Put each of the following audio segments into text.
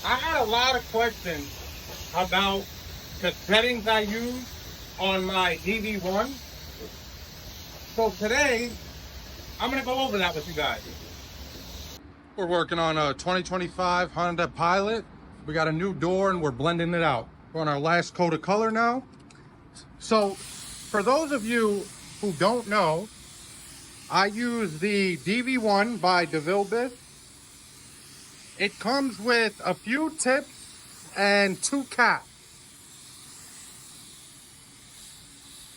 I had a lot of questions about the settings I use on my DV1. So today, I'm gonna go over that with you guys. We're working on a 2025 Honda Pilot. We got a new door and we're blending it out. We're on our last coat of color now. So for those of you who don't know, I use the DV1 by DeVille Bit. It comes with a few tips and 2 caps.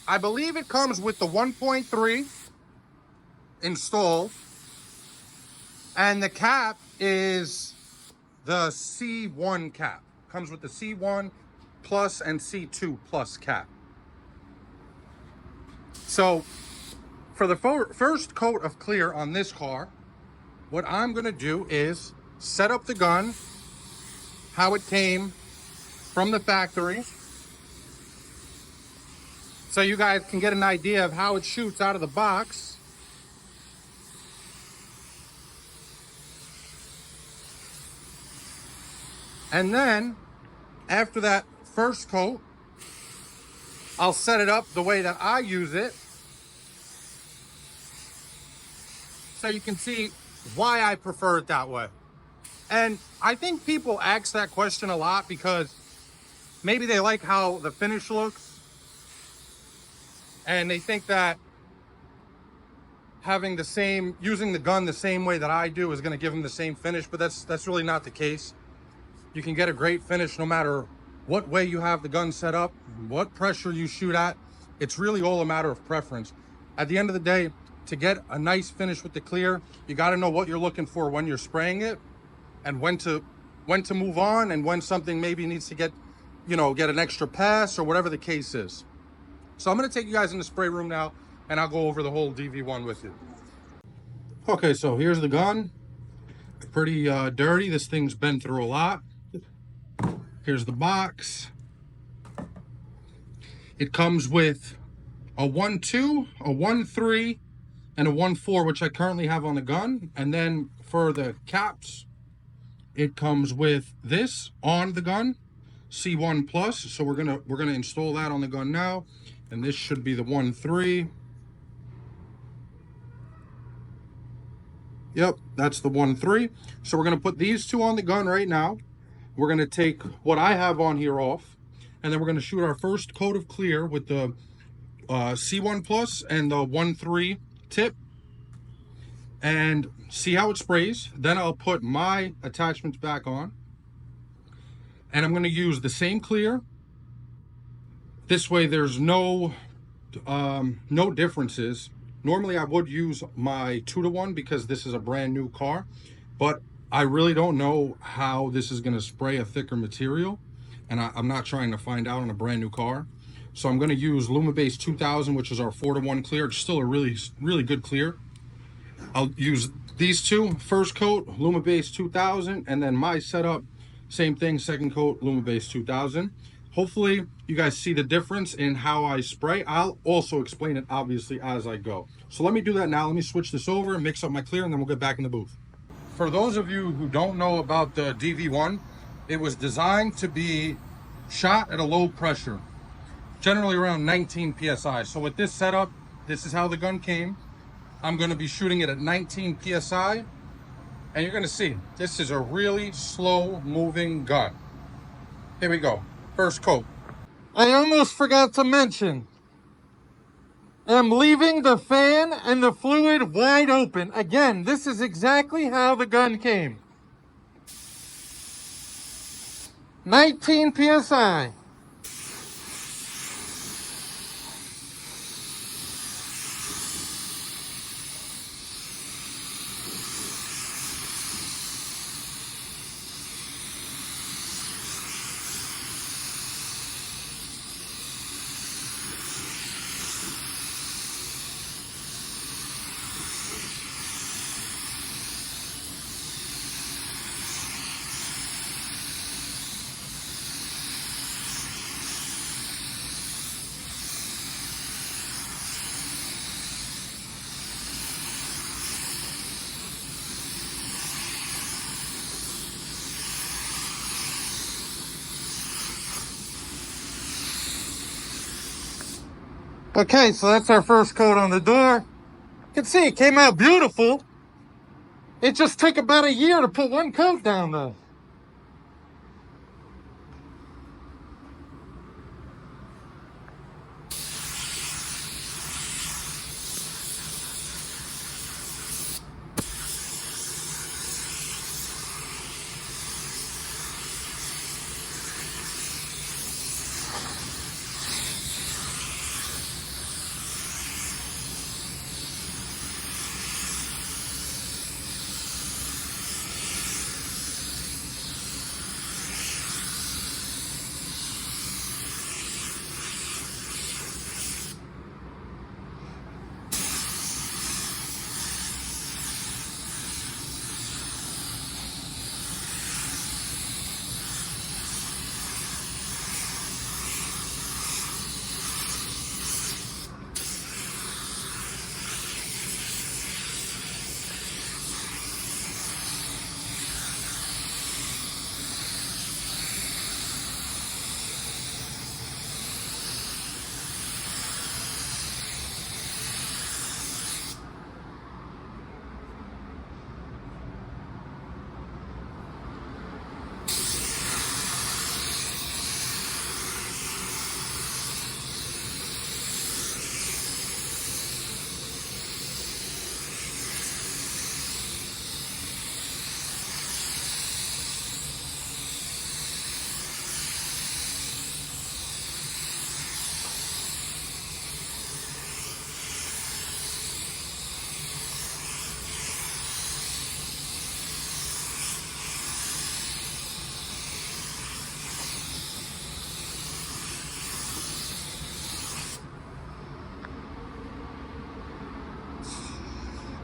I believe it comes with the 1.3 installed, and the cap is the C1 cap. Comes with the C1 plus and C2 plus cap. So for the first coat of clear on this car, what I'm gonna do is set up the gun how it came from the factory, so you guys can get an idea of how it shoots out of the box. And then after that first coat, I'll set it up the way that I use it, so you can see why I prefer it that way. And I think people ask that question a lot because maybe they like how the finish looks, and they think that having using the gun the same way that I do is going to give them the same finish, but that's really not the case. You can get a great finish no matter what way you have the gun set up, what pressure you shoot at. It's really all a matter of preference. At the end of the day, to get a nice finish with the clear, you got to know what you're looking for when you're spraying it, and when to move on, and when something maybe needs to get an extra pass or whatever the case is. So I'm going to take you guys in the spray room now, and I'll go over the whole DV1 with you. Okay, so here's the gun. Pretty dirty. This thing's been through a lot. Here's the box. It comes with a 1.2, a 1.3, and a 1.4, which I currently have on the gun. And then for the caps, it comes with this on the gun, C1 plus. So we're gonna install that on the gun now, and this should be the 1.3. Yep, that's the 1.3. So we're gonna put these two on the gun right now. We're gonna take what I have on here off, and then we're gonna shoot our first coat of clear with the C1 plus and the 1.3 tip, and see how it sprays. Then I'll put my attachments back on, and I'm gonna use the same clear. This way there's no differences. Normally I would use my 2-to-1 because this is a brand new car, but I really don't know how this is going to spray a thicker material, and I'm not trying to find out on a brand new car. So I'm going to use Lumibase 2000, which is our 4-to-1 clear. It's still a really good clear. I'll use these two, first coat Lumibase 2000, and then my setup, same thing, second coat Lumibase 2000. Hopefully you guys see the difference in how I spray. I'll also explain it obviously as I go. So let me do that now. Let me switch this over and mix up my clear, and then we'll get back in the booth. For those of you who don't know about the DV1, it was designed to be shot at a low pressure, generally around 19 PSI. So with this setup, this is how the gun came. I'm going to be shooting it at 19 PSI, and you're going to see this is a really slow moving gun. Here we go. First coat. I almost forgot to mention, I'm leaving the fan and the fluid wide open. Again, this is exactly how the gun came. 19 PSI. Okay, so that's our first coat on the door. You can see it came out beautiful. It just took about a year to put one coat down though.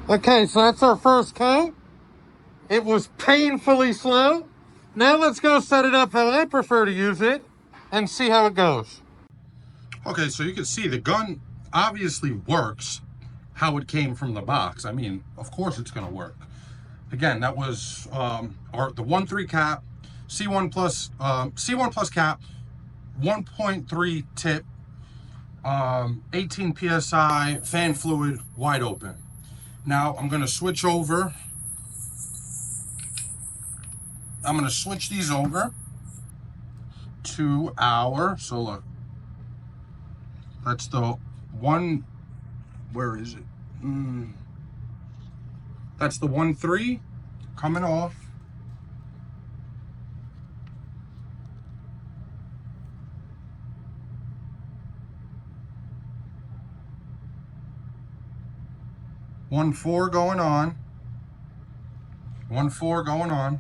Okay, so that's our first coat. It was painfully slow. Now let's go set it up how I prefer to use it and see how it goes. Okay, so you can see the gun obviously works how it came from the box. I mean, of course it's gonna work. Again, that was the 1.3 cap, C1 plus cap, 1.3 tip, 18 PSI, fan fluid, wide open. Now I'm gonna switch over. I'm gonna switch these over to our, so look, that's the one, where is it? That's the 1.3 coming off. One 4 going on. 1.4 going on.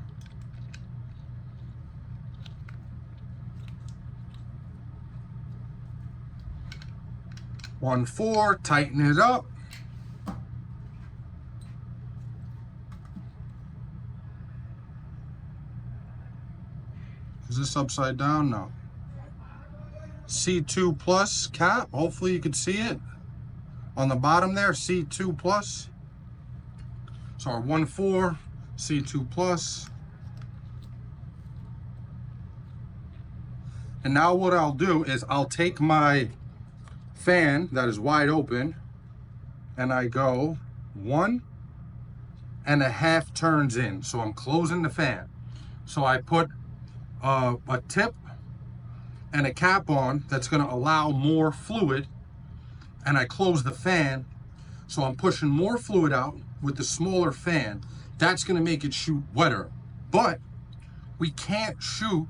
One 4, tighten it up. Is this upside down? No. C2 plus cap, hopefully you can see it. On the bottom there, C2 plus. So our 1.4, C2 plus. And now what I'll do is I'll take my fan that is wide open and I go 1.5 turns in. So I'm closing the fan. So I put a tip and a cap on that's gonna allow more fluid, and I close the fan. So I'm pushing more fluid out with the smaller fan. That's gonna make it shoot wetter. But we can't shoot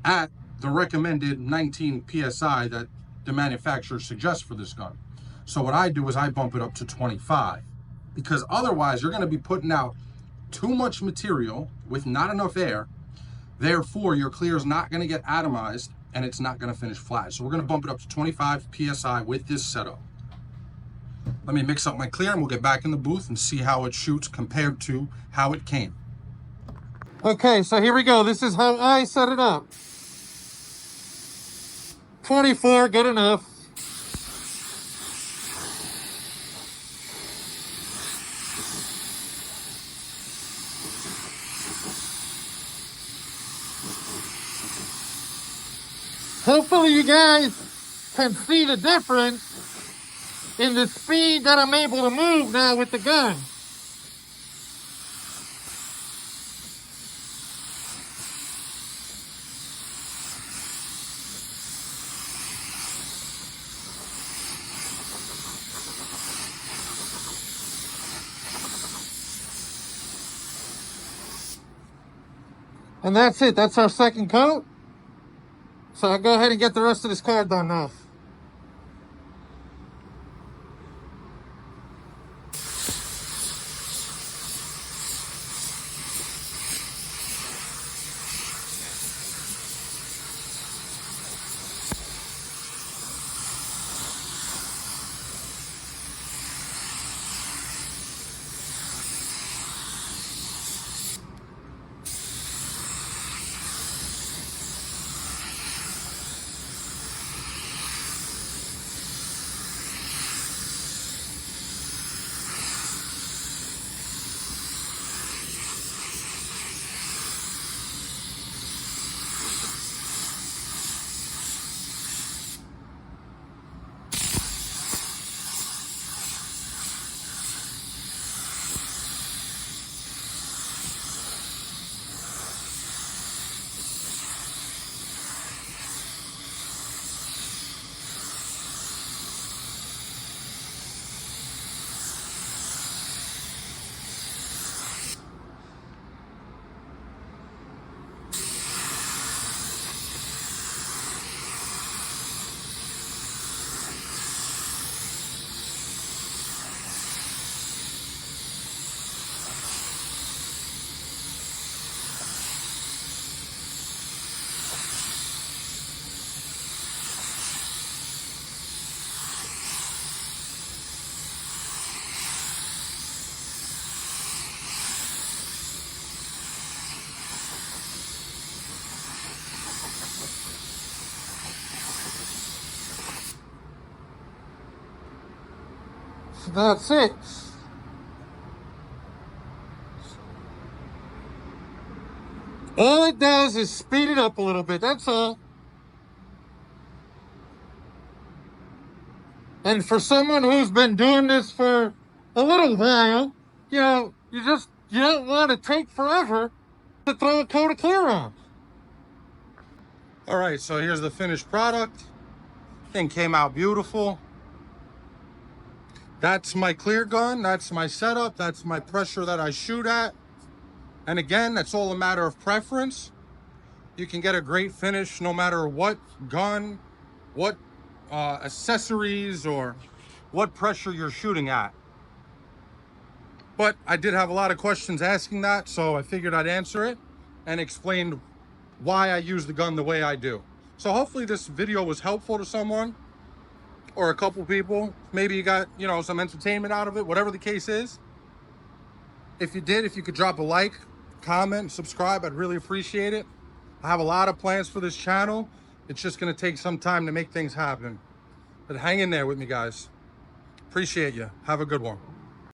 at the recommended 19 PSI that the manufacturer suggests for this gun. So what I do is I bump it up to 25, because otherwise you're gonna be putting out too much material with not enough air. Therefore, your clear is not gonna get atomized and it's not gonna finish flat. So we're gonna bump it up to 25 PSI with this setup. Let me mix up my clear and we'll get back in the booth and see how it shoots compared to how it came. Okay, so here we go. This is how I set it up. 24, good enough. Hopefully you guys can see the difference in the speed that I'm able to move now with the gun. And that's it. That's our second coat. So I'll go ahead and get the rest of this car done now. That's it. All it does is speed it up a little bit, that's all. And for someone who's been doing this for a little while, you know, you don't want to take forever to throw a coat of clear on. All right, so here's the finished product. Thing came out beautiful. That's my clear gun, that's my setup, that's my pressure that I shoot at. And again, that's all a matter of preference. You can get a great finish no matter what gun, what accessories, or what pressure you're shooting at. But I did have a lot of questions asking that, so I figured I'd answer it and explain why I use the gun the way I do. So hopefully this video was helpful to someone or a couple people. Maybe you got, you know, some entertainment out of it, whatever the case is. If you did, if you could drop a like, comment, subscribe, I'd really appreciate it. I have a lot of plans for this channel. It's just gonna take some time to make things happen. But hang in there with me, guys. Appreciate you. Have a good one.